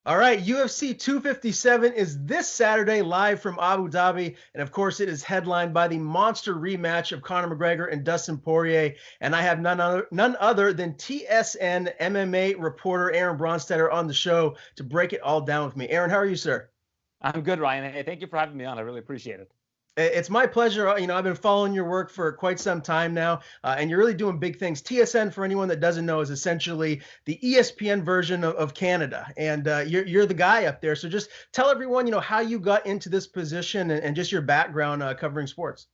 All right, UFC 257 is this Saturday live from Abu Dhabi. And of course, it is headlined by the monster rematch of Conor McGregor and Dustin Poirier. And I have none other than TSN MMA reporter Aaron Bronstetter on the show to break it all down with me. Aaron, how are you, sir? I'm good, Ryan. Hey, thank you for having me on. I really appreciate it. It's my pleasure. I've been following your work for quite some time now, and you're really doing big things. TSN, for anyone that doesn't know, is essentially the ESPN version of Canada, and you're the guy up there. So just tell everyone, how you got into this position and just your background covering sports.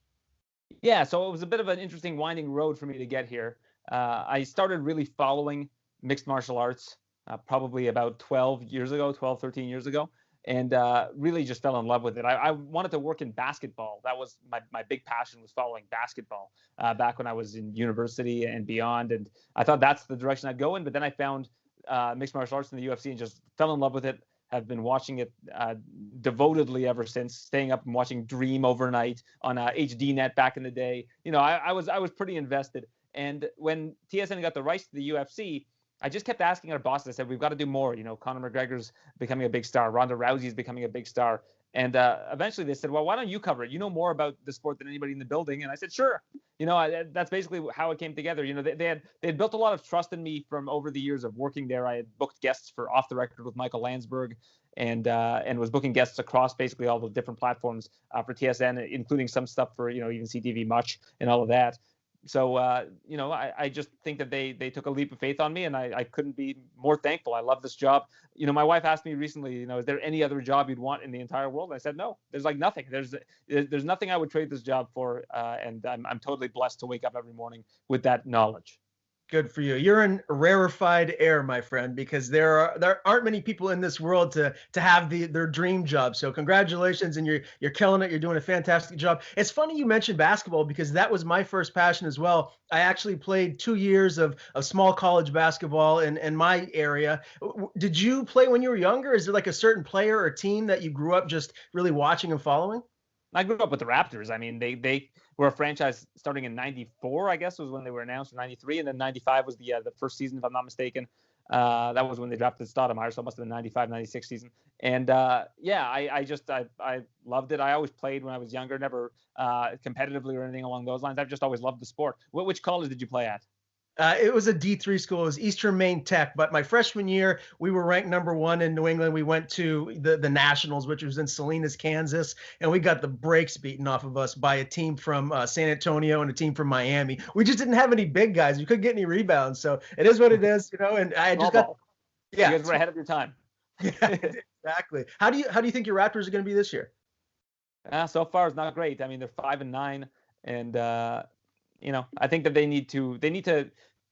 Yeah, so it was a bit of an interesting winding road for me to get here. I started really following mixed martial arts probably about 12 years ago, 12, 13 years ago, and really just fell in love with it. I wanted to work in basketball. That was my big passion, was following basketball back when I was in university and beyond. And I thought that's the direction I'd go in. But then I found mixed martial arts in the UFC and just fell in love with it. Have been watching it devotedly ever since, staying up and watching Dream overnight on HD Net back in the day. I was pretty invested. And when TSN got the rights to the UFC, I just kept asking our bosses. I said, we've got to do more. Conor McGregor's becoming a big star. Ronda Rousey's becoming a big star. And eventually they said, well, why don't you cover it? You know more about the sport than anybody in the building. And I said, sure. That's basically how it came together. They had built a lot of trust in me from over the years of working there. I had booked guests for Off the Record with Michael Landsberg, and was booking guests across basically all the different platforms for TSN, including some stuff for even CTV Much and all of that. So I just think that they took a leap of faith on me, and I couldn't be more thankful. I love this job. My wife asked me recently, is there any other job you'd want in the entire world? And I said no. There's like nothing. There's nothing I would trade this job for, and I'm totally blessed to wake up every morning with that knowledge. Good for you. You're in rarefied air, my friend, because there aren't many people in this world to have their dream job. So congratulations, and you're killing it. You're doing a fantastic job. It's funny you mentioned basketball because that was my first passion as well. I actually played 2 years of small college basketball in my area. Did you play when you were younger? Is there like a certain player or team that you grew up just really watching and following? I grew up with the Raptors. I mean, they were a franchise starting in '94, I guess, was when they were announced, or '93, and then '95 was the first season, if I'm not mistaken. That was when they drafted Stoudemire, so it must have been '95, '96 season. And yeah, I loved it. I always played when I was younger, never competitively or anything along those lines. I've just always loved the sport. Which college did you play at? It was a D3 school. It was Eastern Maine Tech. But my freshman year, we were ranked number one in New England. We went to the Nationals, which was in Salinas, Kansas, and we got the brakes beaten off of us by a team from San Antonio and a team from Miami. We just didn't have any big guys. We couldn't get any rebounds. So it is what it is, And I just got, yeah, you guys were ahead of your time. Yeah, exactly. How do you think your Raptors are going to be this year? So far, it's not great. I mean, they're 5-9, and I think that they need to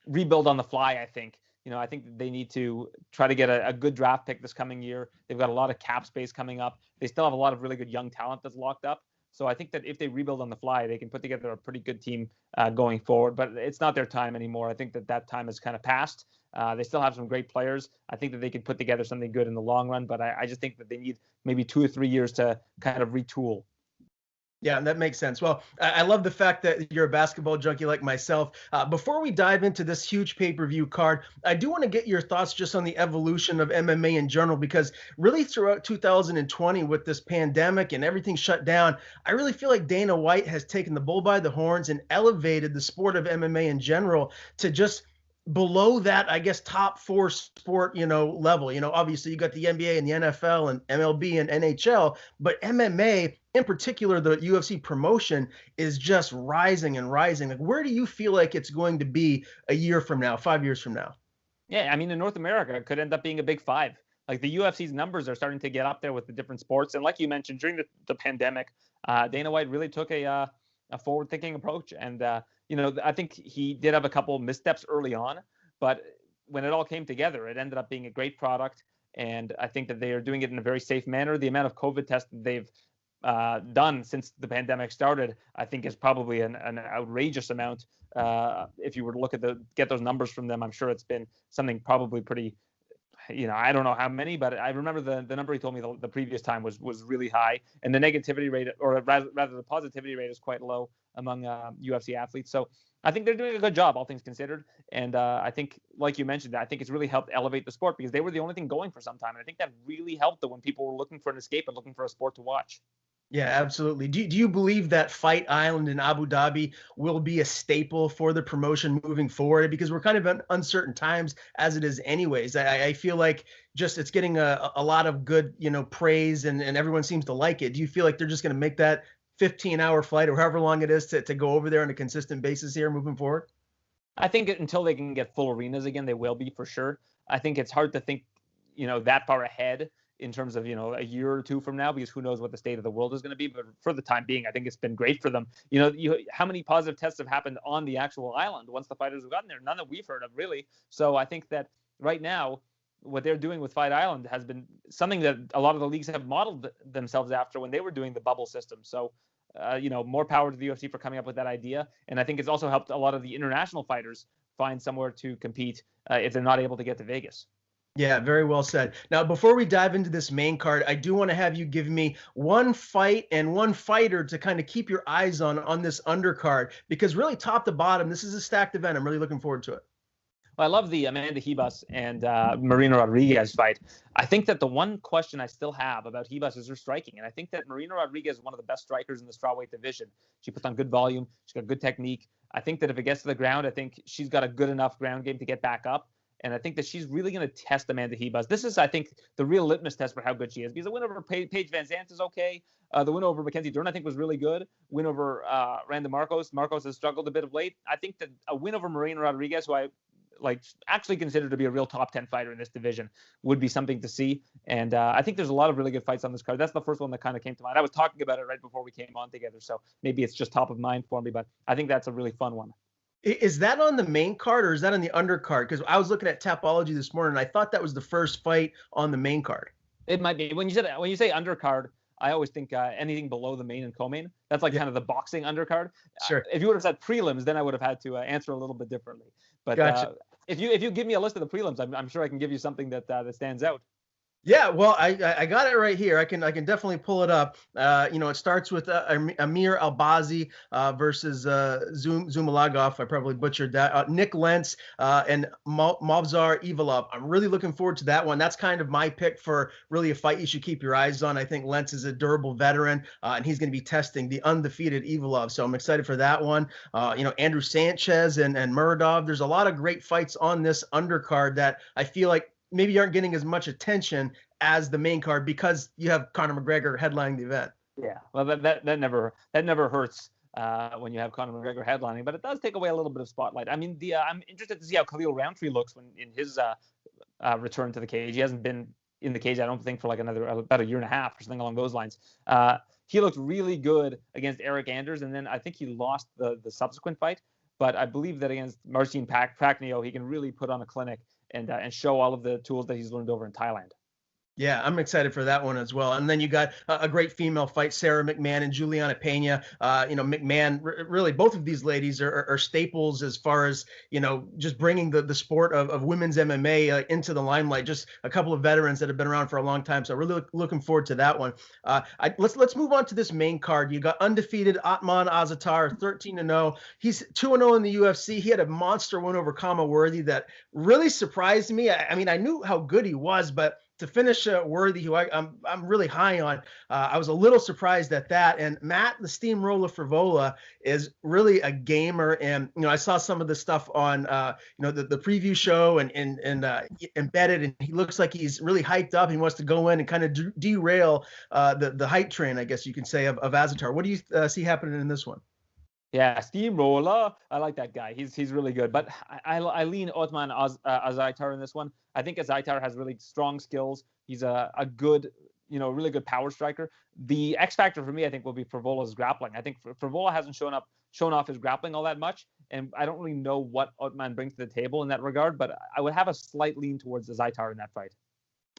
rebuild on the fly. I think that they need to try to get a good draft pick this coming year. They've got a lot of cap space coming up. They still have a lot of really good young talent that's locked up. So I think that if they rebuild on the fly, they can put together a pretty good team going forward. But it's not their time anymore. I think that time has kind of passed. They still have some great players. I think that they could put together something good in the long run. But I just think that they need maybe 2 or 3 years to kind of retool. Yeah, that makes sense. Well, I love the fact that you're a basketball junkie like myself. Before we dive into this huge pay-per-view card, I do want to get your thoughts just on the evolution of MMA in general, because really throughout 2020 with this pandemic and everything shut down, I really feel like Dana White has taken the bull by the horns and elevated the sport of MMA in general to just below that, I guess, top four sport, level. Obviously you got the NBA and the NFL and MLB and NHL, but MMA in particular, the UFC promotion is just rising and rising. Like, where do you feel like it's going to be a year from now, 5 years from now? Yeah, I mean, in North America, it could end up being a big five. Like the UFC's numbers are starting to get up there with the different sports, and like you mentioned, during the pandemic, Dana White really took a forward-thinking approach, and I think he did have a couple of missteps early on, but when it all came together, it ended up being a great product, and I think that they are doing it in a very safe manner. The amount of COVID tests that they've done since the pandemic started, I think is probably an outrageous amount. If you were to get those numbers from them, I'm sure it's been something probably pretty I don't know how many, but I remember the number he told me the previous time was really high, and the negativity rate, or rather the positivity rate, is quite low among UFC athletes. So I think they're doing a good job, all things considered. And I think, like you mentioned, I think it's really helped elevate the sport because they were the only thing going for some time. And I think that really helped them when people were looking for an escape and looking for a sport to watch. Yeah, absolutely. Do you believe that Fight Island in Abu Dhabi will be a staple for the promotion moving forward? Because we're kind of in uncertain times as it is anyways. I feel like just it's getting a lot of good, praise and everyone seems to like it. Do you feel like they're just going to make that 15-hour flight or however long it is to go over there on a consistent basis here moving forward? I think until they can get full arenas again, they will be for sure. I think it's hard to think, that far ahead in terms of, a year or two from now, because who knows what the state of the world is going to be. But for the time being, I think it's been great for them. How many positive tests have happened on the actual island once the fighters have gotten there? None that we've heard of, really. So I think that right now, what they're doing with Fight Island has been something that a lot of the leagues have modeled themselves after when they were doing the bubble system. So, more power to the UFC for coming up with that idea. And I think it's also helped a lot of the international fighters find somewhere to compete if they're not able to get to Vegas. Yeah, very well said. Now, before we dive into this main card, I do want to have you give me one fight and one fighter to kind of keep your eyes on this undercard, because really top to bottom, this is a stacked event. I'm really looking forward to it. Well, I love the Amanda Ribas and Marina Rodriguez fight. I think that the one question I still have about Ribas is her striking. And I think that Marina Rodriguez is one of the best strikers in the strawweight division. She puts on good volume. She's got good technique. I think that if it gets to the ground, I think she's got a good enough ground game to get back up. And I think that she's really going to test Amanda Ribas. This is, I think, the real litmus test for how good she is. Because the win over Paige Van Zandt is okay. The win over Mackenzie Dern, I think, was really good. Win over Randa Marcos. Marcos has struggled a bit of late. I think that a win over Marina Rodriguez, who I actually considered to be a real top 10 fighter in this division, would be something to see. And I think there's a lot of really good fights on this card. That's the first one that kind of came to mind. I was talking about it right before we came on together, so maybe it's just top of mind for me, but I think that's a really fun one. Is that on the main card or is that on the undercard? Because I was looking at Tapology this morning, and I thought that was the first fight on the main card. It might be. When you say undercard, I always think anything below the main and co-main. That's like kind of the boxing undercard. Sure. If you would have said prelims, then I would have had to answer a little bit differently. But gotcha. If you give me a list of the prelims, I'm sure I can give you something that stands out. Yeah, well, I got it right here. I can definitely pull it up. It starts with Amir Albazi versus Zumulagov. I probably butchered that. Nick Lentz and Movsar Evloev. I'm really looking forward to that one. That's kind of my pick for really a fight you should keep your eyes on. I think Lentz is a durable veteran, and he's going to be testing the undefeated Evloev. So I'm excited for that one. Andrew Sanchez and Muradov. There's a lot of great fights on this undercard that I feel like maybe aren't getting as much attention as the main card because you have Conor McGregor headlining the event. Yeah, well, that never hurts when you have Conor McGregor headlining, but it does take away a little bit of spotlight. I mean, I'm interested to see how Khalil Roundtree looks when in his return to the cage. He hasn't been in the cage, I don't think, for like about a year and a half or something along those lines. He looked really good against Eric Anders, and then I think he lost the subsequent fight. But I believe that against Marcin Prachnio, he can really put on a clinic and show all of the tools that he's learned over in Thailand. Yeah, I'm excited for that one as well. And then you got a great female fight, Sarah McMahon and Juliana Pena. McMahon, really, both of these ladies are staples as far as, just bringing the sport of women's MMA into the limelight. Just a couple of veterans that have been around for a long time. So really looking forward to that one. Let's move on to this main card. You got undefeated Ottman Azaitar, 13-0. He's 2-0 in the UFC. He had a monster win over Khama Worthy that really surprised me. I mean, I knew how good he was, but to finish Worthy, who I'm really high on, I was a little surprised at that. And Matt, the Steamroller Frevola, is really a gamer. And I saw some of the stuff on the preview show and embedded, and he looks like he's really hyped up. He wants to go in and kind of derail the hype train, I guess you can say, of Azaitar. What do you see happening in this one? Yeah, Steamroller. I like that guy. He's really good. But I lean Ottman Azaitar in this one. I think Azaitar has really strong skills. He's a good, really good power striker. The X factor for me, I think, will be Frevola's grappling. I think Frevola hasn't shown off his grappling all that much, and I don't really know what Ottman brings to the table in that regard. But I would have a slight lean towards Azaitar in that fight.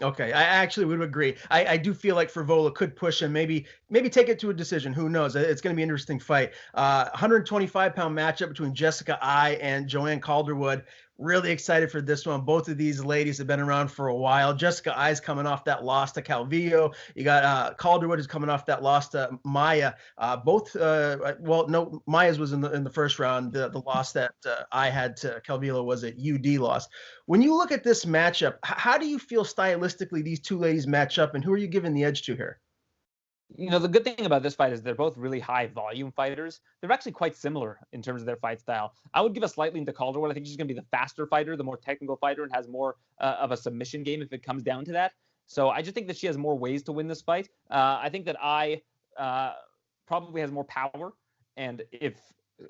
Okay, I actually would agree. I do feel like Frevola could push him, maybe take it to a decision. Who knows? It's going to be an interesting fight. 125-pound matchup between Jessica Eye and Joanne Calderwood. Really excited for this one. Both of these ladies have been around for a while. Jessica I's coming off that loss to Calvillo. You got Calderwood is coming off that loss to Maya. Well, no, Maya's was in the first round. The loss that I had to Calvillo was a UD loss. When you look at this matchup, how do you feel stylistically these two ladies match up, and who are you giving the edge to here? The good thing about this fight is they're both really high volume fighters. They're actually quite similar in terms of their fight style. I would give a slight lean to Calderwood. I think she's going to be the faster fighter, the more technical fighter, and has more of a submission game if it comes down to that. So I just think that she has more ways to win this fight. I think that I probably has more power. And if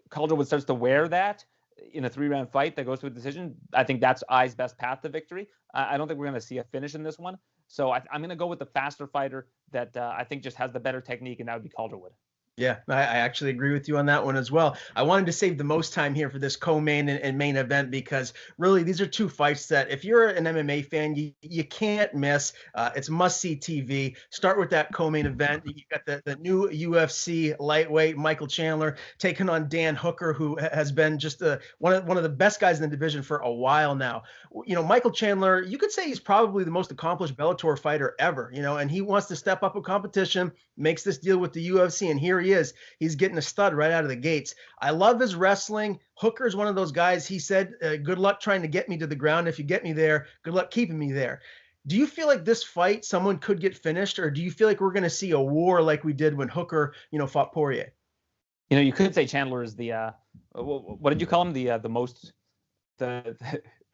Calderwood starts to wear that in a 3-round fight that goes to a decision, I think that's I's best path to victory. I don't think we're going to see a finish in this one. So I'm going to go with the faster fighter that I think just has the better technique, and that would be Calderwood. Yeah, I actually agree with you on that one as well. I wanted to save the most time here for this co-main and main event because really these are two fights that if you're an MMA fan, you can't miss. It's must-see TV. Start with that co-main event. You got the new UFC lightweight Michael Chandler taking on Dan Hooker, who has been just one of the best guys in the division for a while now. Michael Chandler, you could say he's probably the most accomplished Bellator fighter ever, and he wants to step up a competition, makes this deal with the UFC, and here he is. He's getting a stud right out of the gates. I love his wrestling. Hooker is one of those guys. He said, good luck trying to get me to the ground. If you get me there, good luck keeping me there. Do you feel like this fight, someone could get finished, or do you feel like we're going to see a war like we did when Hooker, fought Poirier? You could say Chandler is the, what did you call him? The most, the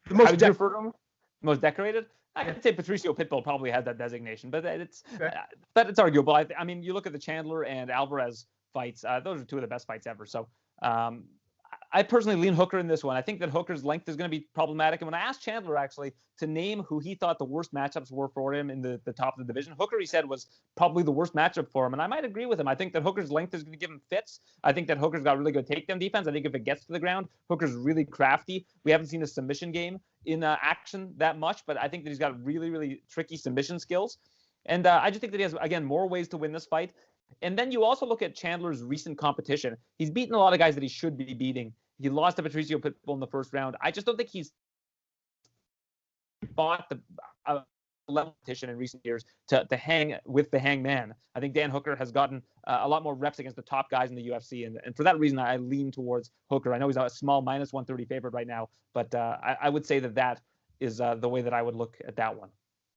most most decorated? I could say Patricio Pitbull probably has that designation, but it's arguable. I mean, you look at the Chandler and Alvarez fights; those are two of the best fights ever. So I personally lean Hooker in this one. I think that Hooker's length is going to be problematic. And when I asked Chandler actually to name who he thought the worst matchups were for him in the top of the division, Hooker, he said, was probably the worst matchup for him. And I might agree with him. I think that Hooker's length is going to give him fits. I think that Hooker's got really good takedown defense. I think if it gets to the ground, Hooker's really crafty. We haven't seen a submission game in action that much, but I think that he's got really, really tricky submission skills. And I just think that he has, again, more ways to win this fight. And then you also look at Chandler's recent competition. He's beaten a lot of guys that he should be beating. He lost to Patricio Pitbull in the first round. I just don't think he's fought the level competition in recent years to hang with the hangman. I think Dan Hooker has gotten a lot more reps against the top guys in the UFC. And for that reason, I lean towards Hooker. I know he's a small minus 130 favorite right now, but I would say that is the way that I would look at that one.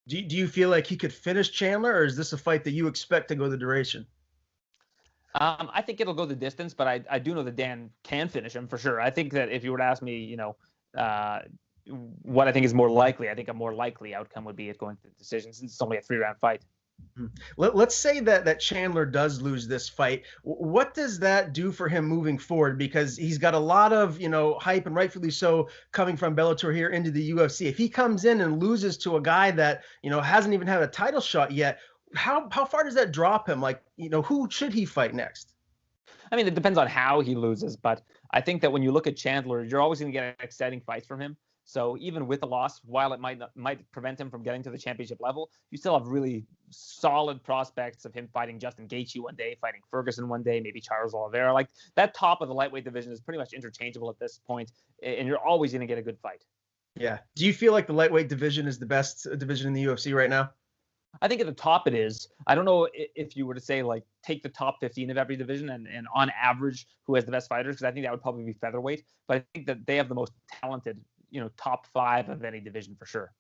Do you feel like he could finish Chandler, or is this a fight that you expect to go the duration? I think it'll go the distance, but I do know that Dan can finish him for sure. I think that if you were to ask me, what I think is more likely, I think a more likely outcome would be it going to decision since it's only a 3-round fight. Let's say that Chandler does lose this fight. What does that do for him moving forward? Because he's got a lot of, hype, and rightfully so, coming from Bellator here into the UFC. If he comes in and loses to a guy that, hasn't even had a title shot yet, how far does that drop him? Like, who should he fight next? I mean, it depends on how he loses, but I think that when you look at Chandler, you're always going to get exciting fights from him. So even with a loss, while it might prevent him from getting to the championship level, you still have really solid prospects of him fighting Justin Gaethje one day, fighting Ferguson one day, maybe Charles Oliveira. Like, that top of the lightweight division is pretty much interchangeable at this point, and you're always going to get a good fight. Yeah. Do you feel like the lightweight division is the best division in the UFC right now? I think at the top it is. I don't know if you were to say, like, take the top 15 of every division and on average who has the best fighters, because I think that would probably be featherweight. But I think that they have the most talented, top 5 of any division for sure.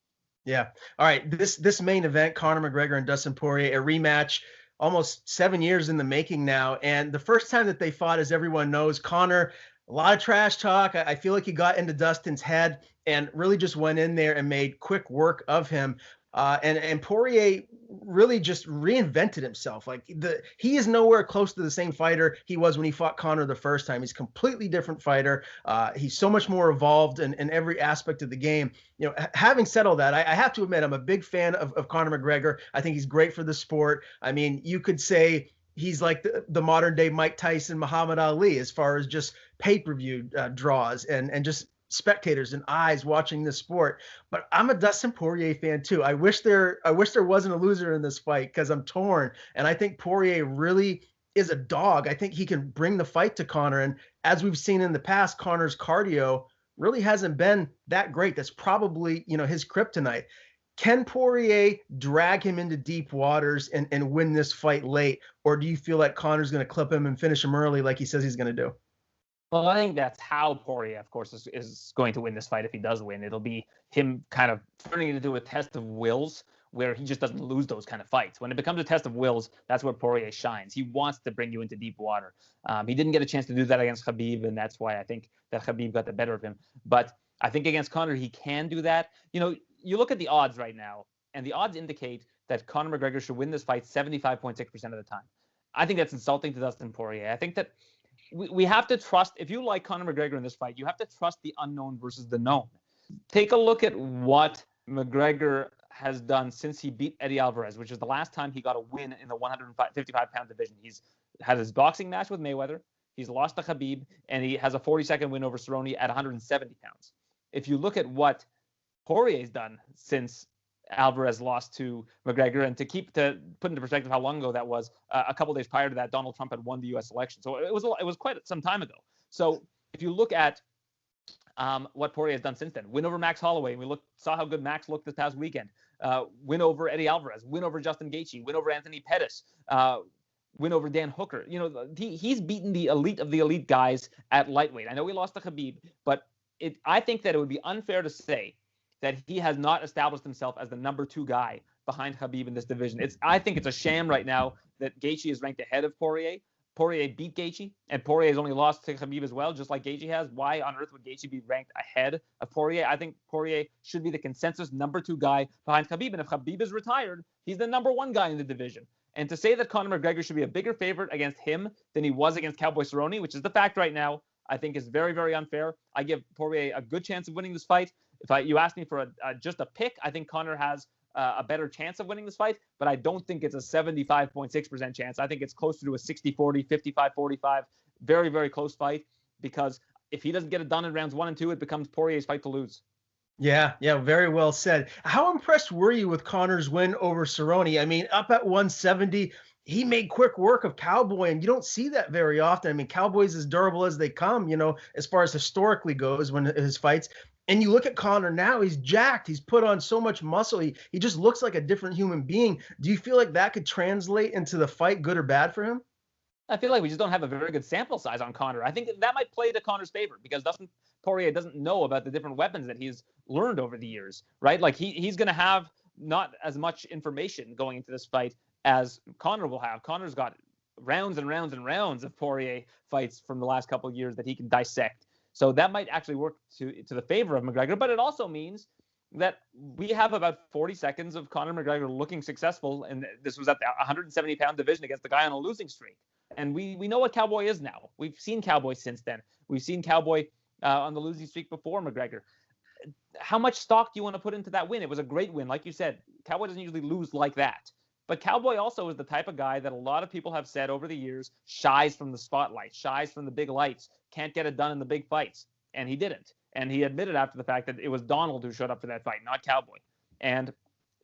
Yeah. All right. This main event, Conor McGregor and Dustin Poirier, a rematch, almost 7 years in the making now. And the first time that they fought, as everyone knows, Conor, a lot of trash talk. I feel like he got into Dustin's head and really just went in there and made quick work of him. And Poirier really just reinvented himself. Like, he is nowhere close to the same fighter he was when he fought Conor the first time. He's a completely different fighter. He's so much more evolved in every aspect of the game. Having said all that, I have to admit I'm a big fan of Conor McGregor. I think he's great for the sport. I mean, you could say he's like the modern day Mike Tyson, Muhammad Ali, as far as just pay-per-view draws and just spectators and eyes watching this sport. But I'm a Dustin Poirier fan too. I wish there wasn't a loser in this fight, because I'm torn. And I think Poirier really is a dog. I think he can bring the fight to Conor. And as we've seen in the past, Conor's cardio really hasn't been that great. That's probably, his kryptonite. Can Poirier drag him into deep waters and win this fight late? Or do you feel like Conor's going to clip him and finish him early like he says he's going to do? Well, I think that's how Poirier, of course, is going to win this fight if he does win. It'll be him kind of turning it into a test of wills where he just doesn't lose those kind of fights. When it becomes a test of wills, that's where Poirier shines. He wants to bring you into deep water. He didn't get a chance to do that against Khabib, and that's why I think that Khabib got the better of him. But I think against Conor, he can do that. You look at the odds right now, and the odds indicate that Conor McGregor should win this fight 75.6% of the time. I think that's insulting to Dustin Poirier. I think that we have to trust, if you like Conor McGregor in this fight, you have to trust the unknown versus the known. Take a look at what McGregor has done since he beat Eddie Alvarez, which is the last time he got a win in the 155-pound division. He's had his boxing match with Mayweather. He's lost to Khabib, and he has a 40-second win over Cerrone at 170 pounds. If you look at what Poirier's done since Alvarez lost to McGregor, and to put into perspective how long ago that was, a couple days prior to that, Donald Trump had won the U.S. election. So it was quite some time ago. So if you look at what Poirier has done since then, win over Max Holloway, and saw how good Max looked this past weekend. Win over Eddie Alvarez, win over Justin Gaethje, win over Anthony Pettis, win over Dan Hooker. He's beaten the elite of the elite guys at lightweight. I know he lost to Khabib, but I think that it would be unfair to say that he has not established himself as the number 2 guy behind Khabib in this division. I think it's a sham right now that Gaethje is ranked ahead of Poirier. Poirier beat Gaethje, and Poirier has only lost to Khabib as well, just like Gaethje has. Why on earth would Gaethje be ranked ahead of Poirier? I think Poirier should be the consensus number 2 guy behind Khabib, and if Khabib is retired, he's the number 1 guy in the division. And to say that Conor McGregor should be a bigger favorite against him than he was against Cowboy Cerrone, which is the fact right now, I think is very, very unfair. I give Poirier a good chance of winning this fight. If you ask me for just a pick, I think Conor has a better chance of winning this fight, but I don't think it's a 75.6% chance. I think it's closer to a 60-40, 55-45, very, very close fight, because if he doesn't get it done in rounds 1 and 2, it becomes Poirier's fight to lose. Yeah, very well said. How impressed were you with Conor's win over Cerrone? I mean, up at 170, he made quick work of Cowboy, and you don't see that very often. I mean, Cowboy's as durable as they come, as far as historically goes when his fights. And you look at Conor now, he's jacked. He's put on so much muscle. He just looks like a different human being. Do you feel like that could translate into the fight, good or bad for him? I feel like we just don't have a very good sample size on Conor. I think that might play to Conor's favor because Dustin Poirier doesn't know about the different weapons that he's learned over the years, right? Like he's going to have not as much information going into this fight as Conor will have. Conor's got rounds and rounds and rounds of Poirier fights from the last couple of years that he can dissect. So that might actually work to the favor of McGregor, but it also means that we have about 40 seconds of Conor McGregor looking successful, and this was at the 170-pound division against the guy on a losing streak. And we know what Cowboy is now. We've seen Cowboy since then. We've seen Cowboy on the losing streak before McGregor. How much stock do you want to put into that win? It was a great win. Like you said, Cowboy doesn't usually lose like that. But Cowboy also is the type of guy that a lot of people have said over the years shies from the spotlight, shies from the big lights, can't get it done in the big fights. And he didn't. And he admitted after the fact that it was Donald who showed up for that fight, not Cowboy. And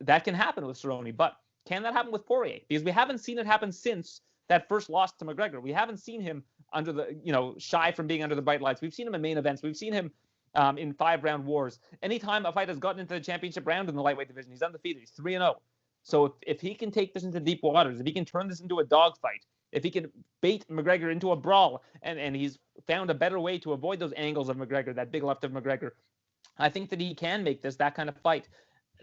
that can happen with Cerrone. But can that happen with Poirier? Because we haven't seen it happen since that first loss to McGregor. We haven't seen him under the, shy from being under the bright lights. We've seen him in main events. We've seen him in 5-round wars. Anytime a fight has gotten into the championship round in the lightweight division, he's undefeated. He's 3-0. So if he can take this into deep waters, if he can turn this into a dogfight, if he can bait McGregor into a brawl, and he's found a better way to avoid those angles of McGregor, that big left of McGregor, I think that he can make this that kind of fight.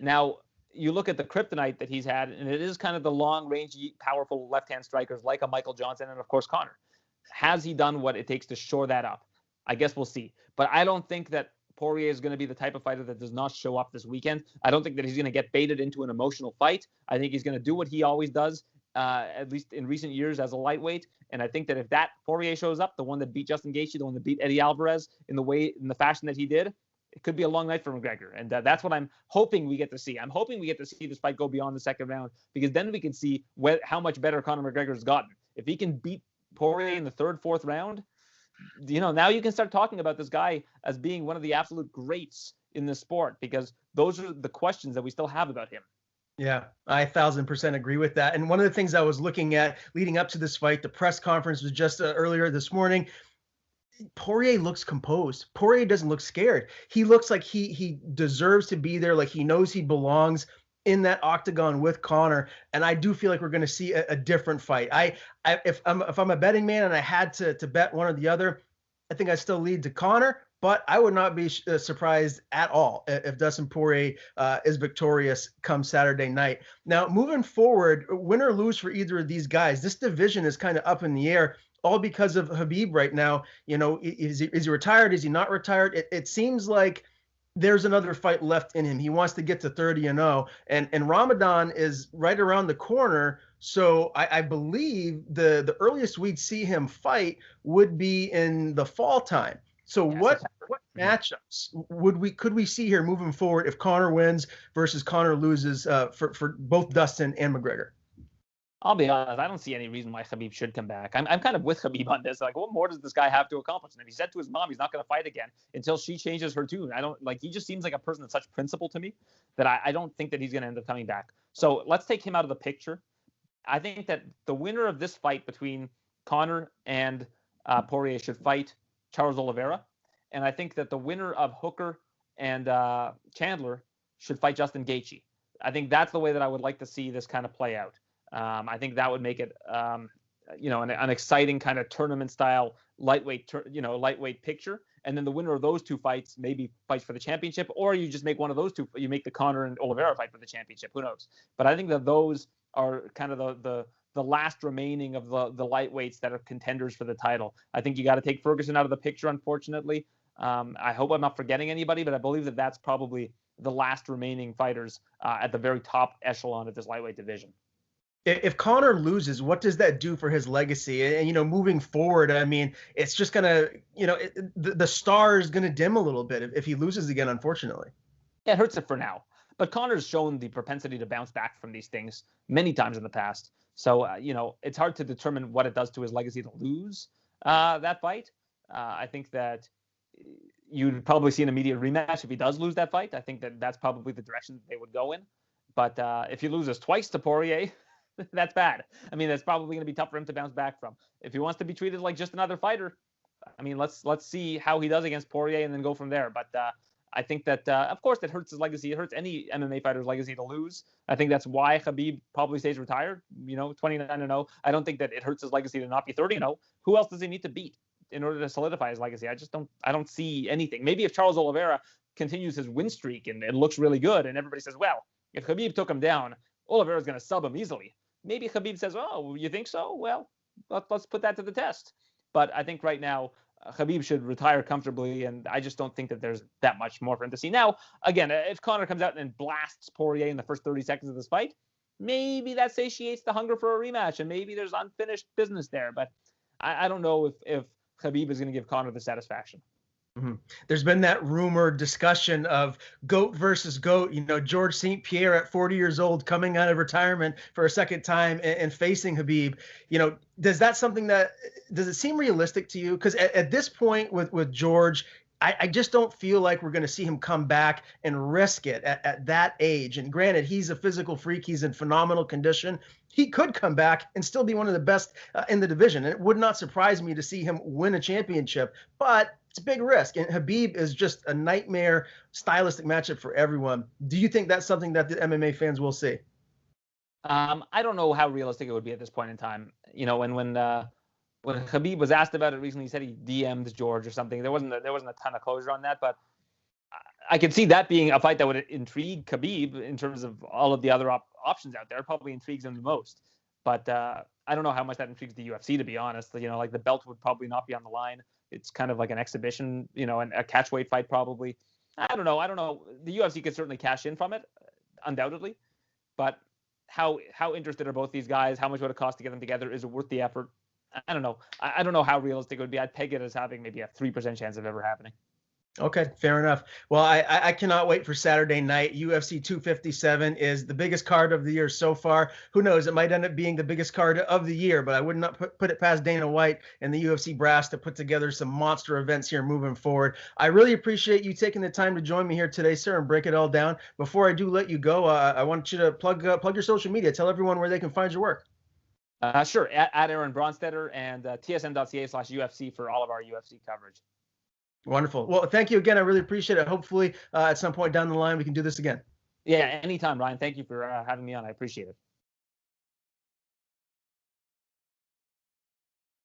Now, you look at the kryptonite that he's had, and it is kind of the long-range, powerful left-hand strikers like a Michael Johnson and, of course, Conor. Has he done what it takes to shore that up? I guess we'll see. But I don't think that Poirier is going to be the type of fighter that does not show up this weekend. I don't think that he's going to get baited into an emotional fight. I think he's going to do what he always does, at least in recent years as a lightweight. And I think that if that Poirier shows up, the one that beat Justin Gaethje, the one that beat Eddie Alvarez in the fashion that he did, it could be a long night for McGregor. And that's what I'm hoping we get to see. I'm hoping we get to see this fight go beyond the second round, because then we can see how much better Conor McGregor has gotten. If he can beat Poirier in the third, fourth round, now you can start talking about this guy as being one of the absolute greats in the sport, because those are the questions that we still have about him. Yeah, I 1,000% agree with that. And one of the things I was looking at leading up to this fight, the press conference was just earlier this morning. Poirier looks composed. Poirier doesn't look scared. He looks like he deserves to be there, like he knows he belongs in that octagon with Conor. And I do feel like we're going to see a different fight. If I'm a betting man and I had to bet one or the other, I think I still lead to Conor. But I would not be surprised at all if Dustin Poirier is victorious come Saturday night. Now, moving forward, win or lose for either of these guys, this division is kind of up in the air, all because of Khabib right now. Is he retired? Is he not retired? It seems like there's another fight left in him. He wants to get to 30-0, and Ramadan is right around the corner. So I believe the earliest we'd see him fight would be in the fall time. So Yeah, what September. matchups could we see here moving forward if Conor wins versus Conor loses for both Dustin and McGregor? I'll be honest, I don't see any reason why Khabib should come back. I'm kind of with Khabib on this. Like, what more does this guy have to accomplish? And if he said to his mom he's not going to fight again until she changes her tune, I don't like. He just seems like a person of such principle to me that I don't think that he's going to end up coming back. So let's take him out of the picture. I think that the winner of this fight between Conor and Poirier should fight Charles Oliveira, and I think that the winner of Hooker and Chandler should fight Justin Gaethje. I think that's the way that I would like to see this kind of play out. I think that would make it, an exciting kind of tournament style lightweight picture. And then the winner of those two fights maybe fights for the championship, or you just make one of those two. You make the Conor and Oliveira fight for the championship. Who knows? But I think that those are kind of the last remaining of the lightweights that are contenders for the title. I think you got to take Ferguson out of the picture, unfortunately. I hope I'm not forgetting anybody, but I believe that that's probably the last remaining fighters at the very top echelon of this lightweight division. If Conor loses, what does that do for his legacy? And, moving forward, I mean, it's just going to, the star is going to dim a little bit if he loses again, unfortunately. Yeah, it hurts it for now. But Conor's shown the propensity to bounce back from these things many times in the past. So, it's hard to determine what it does to his legacy to lose that fight. I think that you'd probably see an immediate rematch if he does lose that fight. I think that that's probably the direction they would go in. But if he loses twice to Poirier, that's bad. I mean, that's probably going to be tough for him to bounce back from. If he wants to be treated like just another fighter, I mean, let's see how he does against Poirier and then go from there. But I think that, of course, it hurts his legacy. It hurts any MMA fighter's legacy to lose. I think that's why Khabib probably stays retired, 29-0. I don't think that it hurts his legacy to not be 30-0. Who else does he need to beat in order to solidify his legacy? I don't see anything. Maybe if Charles Oliveira continues his win streak and looks really good and everybody says, well, if Khabib took him down, Oliveira's going to sub him easily. Maybe Khabib says, oh, you think so? Well, let's put that to the test. But I think right now, Khabib should retire comfortably, and I just don't think that there's that much more for him to see. Now, again, if Conor comes out and blasts Poirier in the first 30 seconds of this fight, maybe that satiates the hunger for a rematch, and maybe there's unfinished business there. But I don't know if Khabib is going to give Conor the satisfaction. Mm-hmm. There's been that rumored discussion of GOAT versus GOAT, George St. Pierre at 40 years old coming out of retirement for a second time and facing Khabib. Does it seem realistic to you? Because at this point with George, I just don't feel like we're going to see him come back and risk it at that age. And granted, he's a physical freak. He's in phenomenal condition. He could come back and still be one of the best in the division. And it would not surprise me to see him win a championship, but it's a big risk. And Khabib is just a nightmare stylistic matchup for everyone. Do you think that's something that the MMA fans will see? I don't know how realistic it would be at this point in time. When Khabib was asked about it recently, he said he DM'd George or something. There wasn't a ton of closure on that, but I could see that being a fight that would intrigue Khabib in terms of all of the other options out there. It probably intrigues him the most. But I don't know how much that intrigues the UFC, to be honest. Like the belt would probably not be on the line. It's kind of like an exhibition, and a catchweight fight probably. I don't know. The UFC could certainly cash in from it, undoubtedly. But how interested are both these guys? How much would it cost to get them together? Is it worth the effort? I don't know. I don't know how realistic it would be. I'd peg it as having maybe a 3% chance of ever happening. Okay, fair enough. Well, I cannot wait for Saturday night. UFC 257 is the biggest card of the year so far. Who knows? It might end up being the biggest card of the year, but I would not put it past Dana White and the UFC brass to put together some monster events here moving forward. I really appreciate you taking the time to join me here today, sir, and break it all down. Before I do let you go, I want you to plug your social media. Tell everyone where they can find your work. Sure, at Aaron Bronstetter, and tsn.ca/UFC for all of our UFC coverage. Wonderful. Well, thank you again. I really appreciate it. Hopefully, at some point down the line, we can do this again. Yeah, anytime, Ryan. Thank you for having me on. I appreciate it.